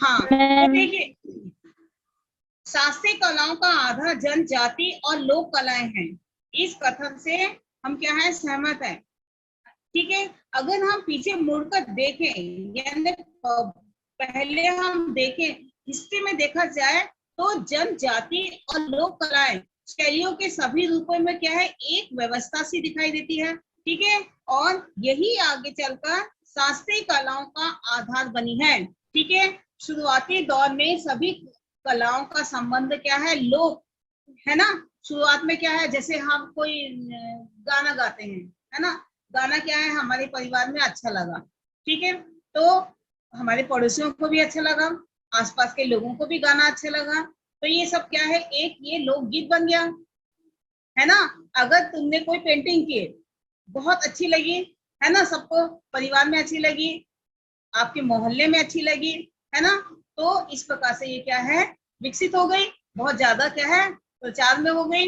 हाँ तो देखिए, शास्त्रीय कलाओं का आधार जनजाति और लोक कलाएं हैं। इस कथन से हम क्या है, सहमत है। ठीक है, अगर हम पीछे मुड़कर देखें, यानी पहले हम देखें, हिस्ट्री में देखा जाए तो जनजाति और लोक कलाएं शैलियों के सभी रूपों में क्या है, एक व्यवस्था सी दिखाई देती है। ठीक है, और यही आगे चलकर शास्त्रीय कलाओं का आधार बनी है। ठीक है, शुरुआती दौर में सभी कलाओं का संबंध क्या है, लोक है ना। शुरुआत में क्या है, जैसे हम कोई गाना गाते हैं, है ना, गाना क्या है, हमारे परिवार में अच्छा लगा। ठीक है, तो हमारे पड़ोसियों को भी अच्छा लगा, आसपास के लोगों को भी गाना अच्छा लगा, तो ये सब क्या है, एक ये लोकगीत बन गया, है ना। अगर तुमने कोई पेंटिंग की, बहुत अच्छी लगी, है ना, सबको परिवार में अच्छी लगी, आपके मोहल्ले में अच्छी लगी, है ना, तो इस प्रकार से ये क्या है, विकसित हो गई, बहुत ज्यादा क्या है, प्रचार में हो गई,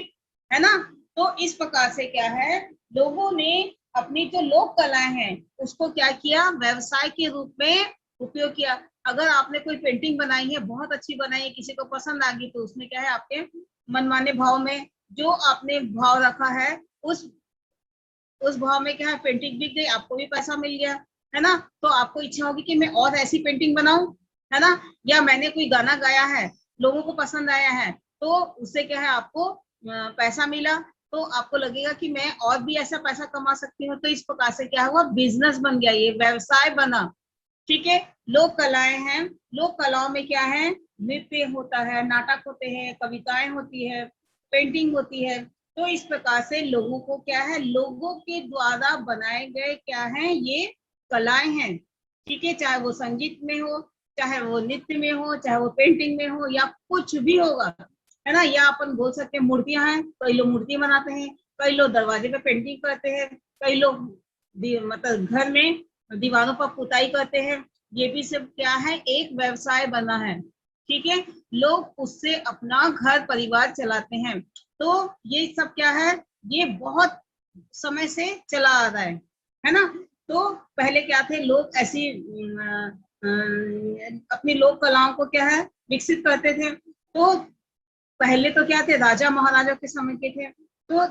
है ना। तो इस प्रकार से क्या है, लोगों ने अपनी जो लोक कलाएं हैं उसको क्या किया, व्यवसाय के रूप में उपयोग किया। अगर आपने कोई पेंटिंग बनाई है, बहुत अच्छी बनाई है, किसी को पसंद आ गई, तो उसमें क्या है, आपके मनमाने भाव में जो आपने भाव रखा है, उस भाव में क्या है, पेंटिंग बिक गई, आपको भी पैसा मिल गया, है ना। तो आपको इच्छा होगी कि मैं और ऐसी पेंटिंग बनाऊं, है ना। या मैंने कोई गाना गाया है, लोगों को पसंद आया है, तो उससे क्या है, आपको पैसा मिला, तो आपको लगेगा कि मैं और भी ऐसा पैसा कमा सकती हूँ। तो इस प्रकार से क्या हुआ, बिजनेस बन गया, ये व्यवसाय बना। ठीक है, लोक कलाएं हैं, लोक कलाओं में क्या है, नृत्य होता है, नाटक होते हैं, कविताएं होती है, पेंटिंग होती है। तो इस प्रकार से लोगों को क्या है, लोगों के द्वारा बनाए गए क्या है, ये कलाएं हैं। ठीक है, चाहे वो संगीत में हो, चाहे वो नृत्य में हो, चाहे वो पेंटिंग में हो, या कुछ भी होगा, है ना। या अपन बोल सकते हैं मूर्तियां हैं, कई लोग मूर्ति बनाते हैं, कई लोग दरवाजे पे पेंटिंग करते हैं, कई लोग मतलब घर में दीवारों पर पुताई करते हैं। ये भी सब क्या है, एक व्यवसाय बना है। ठीक है, लोग उससे अपना घर परिवार चलाते हैं। तो ये सब क्या है, ये बहुत समय से चला आ रहा है ना। तो पहले क्या थे, लोग ऐसी अपनी लोक कलाओं को क्या है, विकसित करते थे। तो पहले तो क्या थे, राजा महाराजा के समय के थे। तो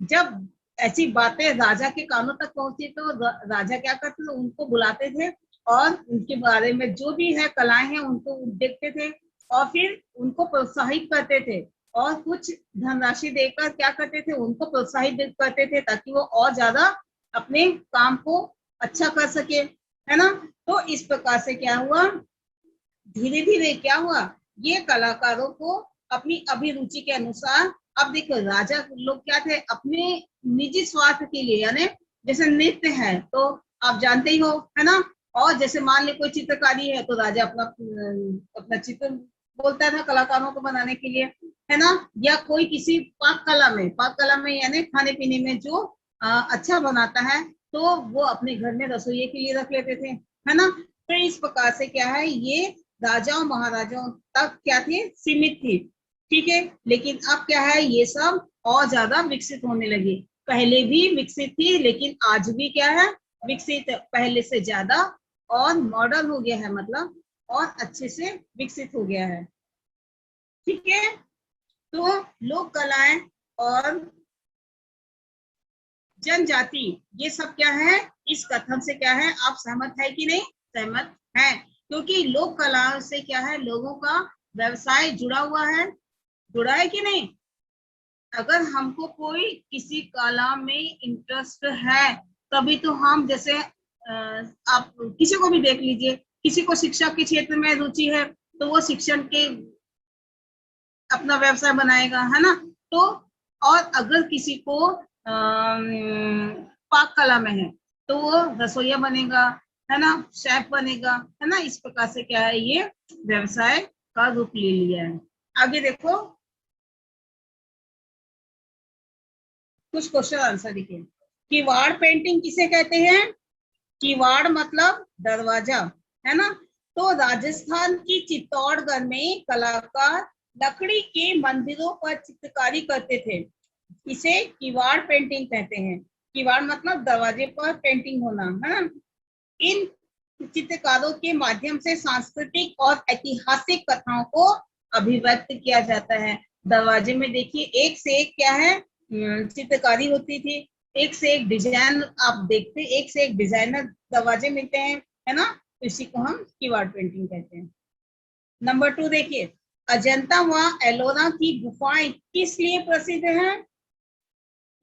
जब ऐसी बातें राजा के कानों तक पहुंची, तो राजा क्या करते थे, उनको बुलाते थे और उनके बारे में जो भी है कलाएं हैं उनको देखते थे, और फिर उनको प्रोत्साहित करते थे, और कुछ धनराशि देकर क्या करते थे, उनको प्रोत्साहित करते थे, ताकि वो और ज्यादा अपने काम को अच्छा कर सके, है ना। तो इस प्रकार से क्या हुआ, धीरे धीरे क्या हुआ, ये कलाकारों को अपनी अभिरुचि के अनुसार, अब देखो राजा लोग क्या थे, अपने निजी स्वार्थ के लिए, यानी जैसे नृत्य है तो आप जानते ही हो, है ना। और जैसे मान ली कोई चित्रकारी है, तो राजा अपना अपना चित्र बोलता था कलाकारों को बनाने के लिए, है ना। या कोई किसी पाक कला में यानी खाने पीने में जो अच्छा बनाता है, तो वो अपने घर में रसोई के लिए रख लेते थे, है ना। तो इस प्रकार से क्या है, ये राजाओं महाराजाओं तक क्या थे, सीमित थी। ठीक है, लेकिन अब क्या है, ये सब और ज्यादा विकसित होने लगी। पहले भी विकसित थी, लेकिन आज भी क्या है, विकसित पहले से ज्यादा और मॉडर्न हो गया है, मतलब और अच्छे से विकसित हो गया है। ठीक है, तो लोक कलाएं और जनजाति, ये सब क्या है, इस कथन से क्या है, आप सहमत है कि नहीं, सहमत है। क्योंकि लोक कला से क्या है, लोगों का व्यवसाय जुड़ा हुआ है, जुड़ा है कि नहीं। अगर हमको कोई किसी कला में इंटरेस्ट है, तभी तो हम जैसे आप किसी को भी देख लीजिए, किसी को शिक्षा के क्षेत्र में रुचि है, तो वो शिक्षण के अपना व्यवसाय बनाएगा, है ना। तो और अगर किसी को पाक कला में है, तो वो रसोईया बनेगा, है ना, शेफ बनेगा, है ना। इस प्रकार से क्या है, ये व्यवसाय का रूप ले लिया है। आगे देखो, कुछ क्वेश्चन आंसर देखिए। किवाड़ पेंटिंग किसे कहते हैं, किवाड़ मतलब दरवाजा, है ना। तो राजस्थान की चित्तौड़गढ़ में कलाकार लकड़ी के मंदिरों पर चित्रकारी करते थे, इसे किवाड़ पेंटिंग कहते हैं। किवाड़ मतलब दरवाजे पर पेंटिंग होना, है ना। इन चित्रकारों के माध्यम से सांस्कृतिक और ऐतिहासिक कथाओं को अभिव्यक्त किया जाता है। दरवाजे में देखिए एक से एक क्या है चित्रकारी होती थी, एक से एक डिजाइन आप देखते, एक से एक डिजाइनर दरवाजे मिलते हैं, है ना, इसी को हम कीवार्ड पेंटिंग कहते हैं। नंबर 2 देखिए, अजंता व एलोरा की गुफाएं किस लिए प्रसिद्ध हैं?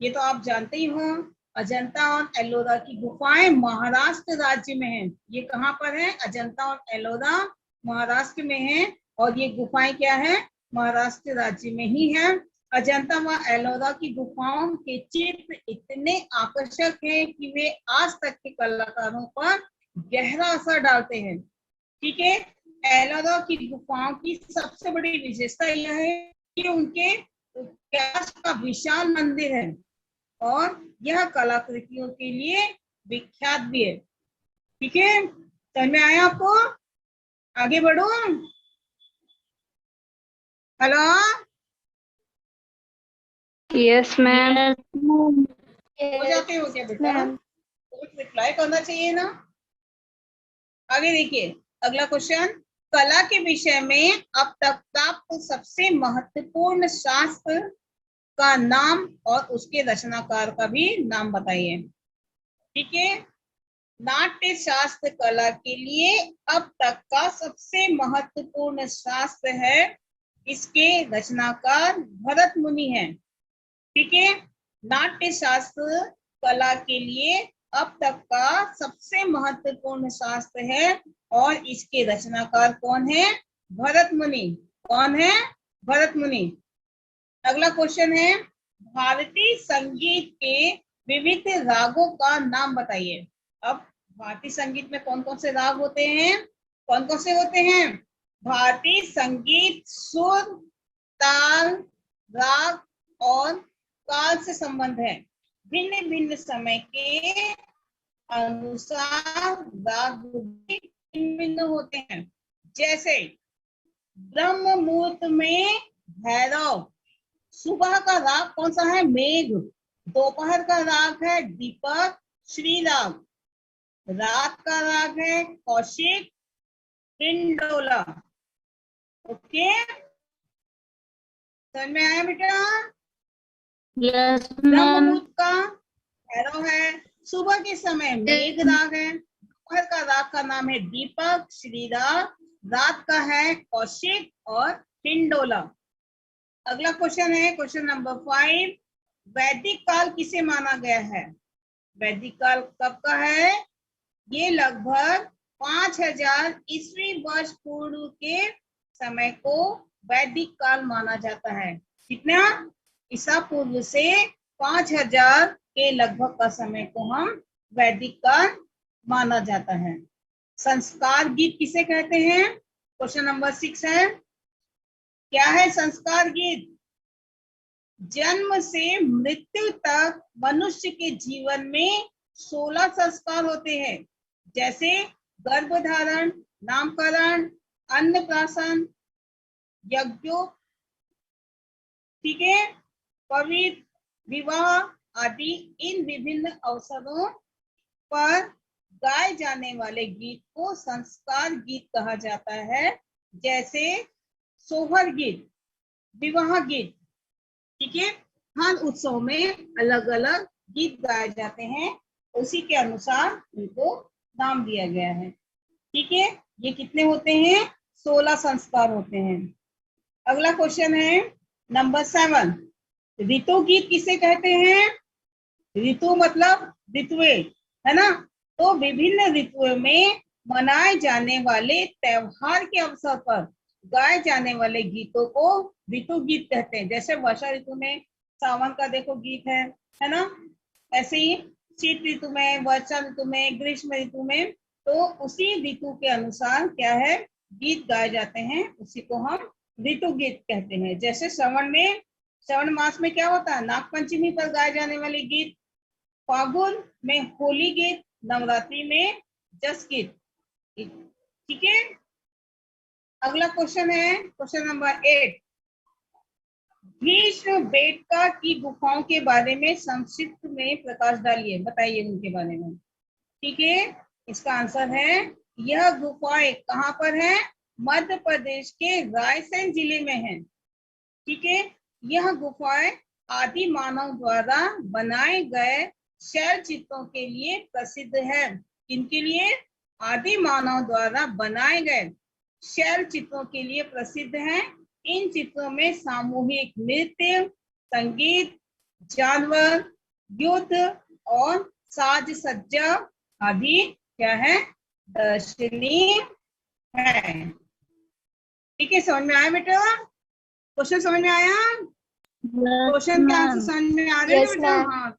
ये तो आप जानते ही हो, अजंता और एलोरा की गुफाएं महाराष्ट्र राज्य में हैं। ये कहाँ पर है? अजंता और एलोरा महाराष्ट्र में है, और ये गुफाएं क्या है? महाराष्ट्र राज्य में ही है। अजंता व एलोरा की गुफाओं के चित्र इतने आकर्षक हैं कि वे आज तक के कलाकारों पर गहरा असर डालते हैं। ठीक है, एलोरा की गुफाओं की सबसे बड़ी विशेषता यह है कि उनके कैलाश का विशाल मंदिर है और यह कलाकृतियों के लिए विख्यात भी है। ठीक है, समझ में आया आपको? आगे बढ़ो। Hello, yes ma'am. हो जाते हो क्या बेटा? कुछ रिप्लाई करना चाहिए ना। आगे देखिए, अगला क्वेश्चन, कला के विषय में अब तक प्राप्त सबसे महत्वपूर्ण शास्त्र का नाम और उसके रचनाकार का भी नाम बताइए। ठीक है, नाट्य शास्त्र कला के लिए अब तक का सबसे महत्वपूर्ण शास्त्र है, इसके रचनाकार भरत मुनि हैं। ठीक है, नाट्य शास्त्र कला के लिए अब तक का सबसे महत्वपूर्ण शास्त्र है और इसके रचनाकार कौन है? भरत मुनि। कौन है? भरत मुनि। अगला क्वेश्चन है, भारतीय संगीत के विविध रागों का नाम बताइए। अब भारतीय संगीत में कौन कौन से राग होते हैं? कौन कौन से होते हैं? भारतीय संगीत सुर, ताल, राग और काल से संबंध है। भिन्न भिन्न समय के अनुसार राग भिन्न भिन्न होते हैं। जैसे ब्रह्म मुहूर्त में भैरव, सुबह का राग कौन सा है? मेघ, दोपहर का राग है दीपक श्री राग, रात का राग है कौशिक पिंडोला। ओके, समझ में आया बेटा? यस ब्रह्म मैम। मुहूर्त का भैरव है, सुबह के समय मेघ राग है, दोपहर का राग का नाम है दीपक श्री राग, रात का है कौशिक और पिंडोला। अगला क्वेश्चन है क्वेश्चन नंबर 5, वैदिक काल किसे माना गया है? वैदिक काल कब का है? ये लगभग 5000 ईस्वी वर्ष पूर्व के समय को वैदिक काल माना जाता है। कितना? ईसा पूर्व से 5000 के लगभग का समय को हम वैदिक काल माना जाता है। संस्कार गीत किसे कहते हैं? क्वेश्चन नंबर 6 है, क्या है संस्कार गीत? जन्म से मृत्यु तक मनुष्य के जीवन में 16 संस्कार होते हैं, जैसे गर्भधारण, नामकरण, अन्नप्राशन, यज्ञो, ठीक है, पवित्र, विवाह आदि। इन विभिन्न अवसरों पर गाए जाने वाले गीत को संस्कार गीत कहा जाता है, जैसे सोहर गीत, विवाह गीत। ठीक है, हर उत्सव में अलग अलग गीत गाए जाते हैं, उसी के अनुसार उनको नाम दिया गया है। ठीक है, ये कितने होते हैं? 16 संस्कार होते हैं। अगला क्वेश्चन है नंबर 7, ऋतु गीत किसे कहते हैं? ऋतु मतलब ऋतुएं, है ना, तो विभिन्न ऋतुओं में मनाए जाने वाले त्योहार के अवसर पर गाए जाने वाले गीतों को ऋतु गीत कहते हैं। जैसे वर्षा ऋतु में सावन का देखो गीत है ना, ऐसे ही शीत ऋतु में, वर्षा ऋतु में, ग्रीष्म ऋतु में, तो उसी ऋतु के अनुसार क्या है गीत गाए जाते हैं, उसी को हम ऋतु गीत कहते हैं। जैसे श्रवण मास में क्या होता है? नागपंचमी पर गाए जाने वाले गीत, फागुन में होली गीत, नवरात्रि में जस गीत। ठीक है, अगला क्वेश्चन है क्वेश्चन नंबर 8, भीष्म बेटका की गुफाओं के बारे में संक्षिप्त में प्रकाश डालिए, बताइए उनके बारे में। ठीक है, इसका आंसर है यह गुफाएं कहाँ पर है? मध्य प्रदेश के रायसेन जिले में है। ठीक है, यह गुफाएं आदि मानव द्वारा बनाए गए शैल चित्रों के लिए प्रसिद्ध है। किनके लिए? आदि मानव द्वारा बनाए गए शैल चित्रों के लिए प्रसिद्ध है। इन चित्रों में सामूहिक नृत्य, संगीत, जानवर, युद्ध और साज सज्जा आदि क्या है? दर्शनीय है। ठीक है, समझ में आया बेटा? क्वेश्चन समझ में आया? क्वेश्चन के आंसर समझ में आ रहे हैं बेटा? हाँ,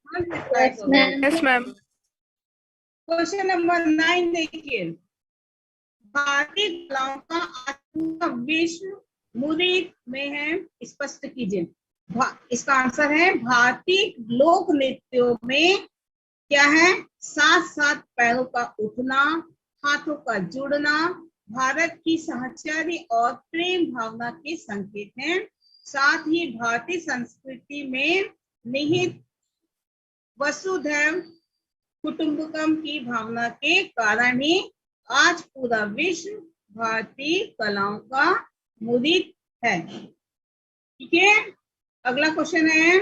यस मैम। क्वेश्चन नंबर 9 देखिए, भारतीय कलाओं का आत्मा विश्व मुरीद में है, स्पष्ट कीजिए। इसका आंसर है भारतीय लोक नृत्यों में क्या है? 7 पैरों का उठना, हाथों का जुड़ना भारत की सहचर्य और प्रेम भावना के संकेत हैं। साथ ही भारतीय संस्कृति में निहित वसुधैव कुटुंबकम की भावना के कारण ही आज पूरा विश्व भारतीय कलाओं का मुरीद है। ठीक है, अगला क्वेश्चन है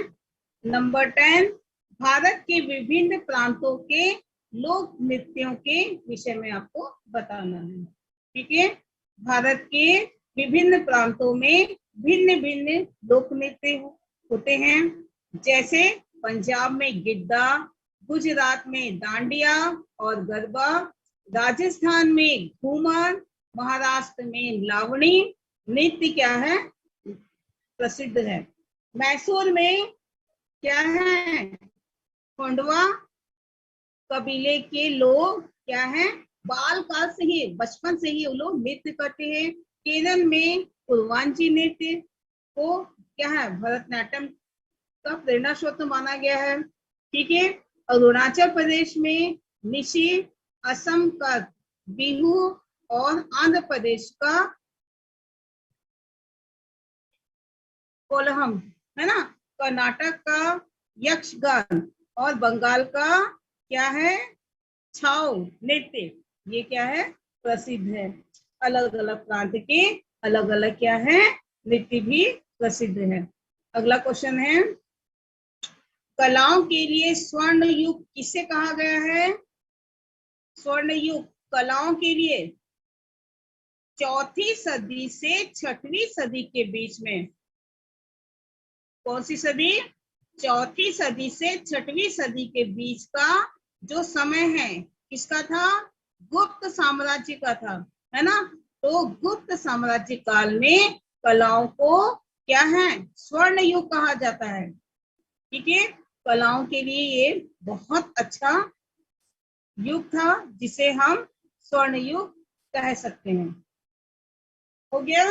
नंबर 10, भारत के विभिन्न प्रांतों के लोक नृत्यों के विषय में आपको बताना है। ठीक है, भारत के विभिन्न प्रांतों में भिन्न भिन्न लोक नृत्य होते हैं, जैसे पंजाब में गिद्दा, गुजरात में डांडिया और गरबा, राजस्थान में घूमर, महाराष्ट्र में लावणी नृत्य क्या है? प्रसिद्ध है। मैसूर में क्या है? खंडवा कबीले के लोग क्या है? बाल काल से ही, बचपन से ही वो लोग नृत्य करते हैं। केरल में कुर्वांची नृत्य को क्या है? भरतनाट्यम का प्रेरणा स्रोत माना गया है। ठीक है, अरुणाचल प्रदेश में निशी, असम का बिहू और आंध्र प्रदेश का कोलहम है ना, कर्नाटक का यक्षगान और बंगाल का क्या है? छाऊ नृत्य, ये क्या है? प्रसिद्ध है। अलग अलग प्रांत के अलग अलग क्या है? नृत्य भी प्रसिद्ध है। अगला क्वेश्चन है, कलाओं के लिए स्वर्ण युग किसे कहा गया है? स्वर्ण युग कलाओं के लिए 4वीं सदी से 6वीं सदी के बीच में। कौन सी सदी? 4वीं सदी से 6वीं सदी के बीच का जो समय है, किसका था? गुप्त साम्राज्य का था, है ना। तो गुप्त साम्राज्य काल में कलाओं को क्या है? स्वर्ण युग कहा जाता है। ठीक है, कलाओं के लिए ये बहुत अच्छा युग था, जिसे हम स्वर्ण युग कह सकते हैं। हो गया,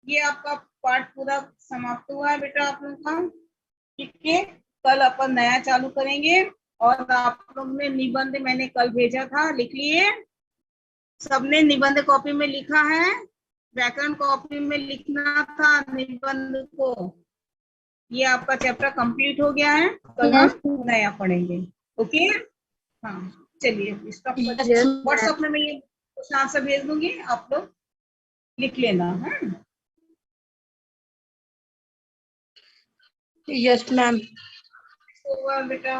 ये आपका पाठ पूरा समाप्त हुआ है बेटा आप लोग का। ठीक है, कल अपन नया चालू करेंगे। और आप लोग ने निबंध मैंने कल भेजा था, लिख लिए? सबने निबंध कॉपी में लिखा है? व्याकरण कॉपी में लिखना था निबंध को। ये आपका चैप्टर कंप्लीट हो गया है, कल हम नया पढ़ेंगे। ओके, हाँ चलिए, इसका व्हाट्सएप में मैं ये क्वेश्चन आंसर भेज दूंगी, आप लोग लिख लेना है। Yes ma'am. बेटा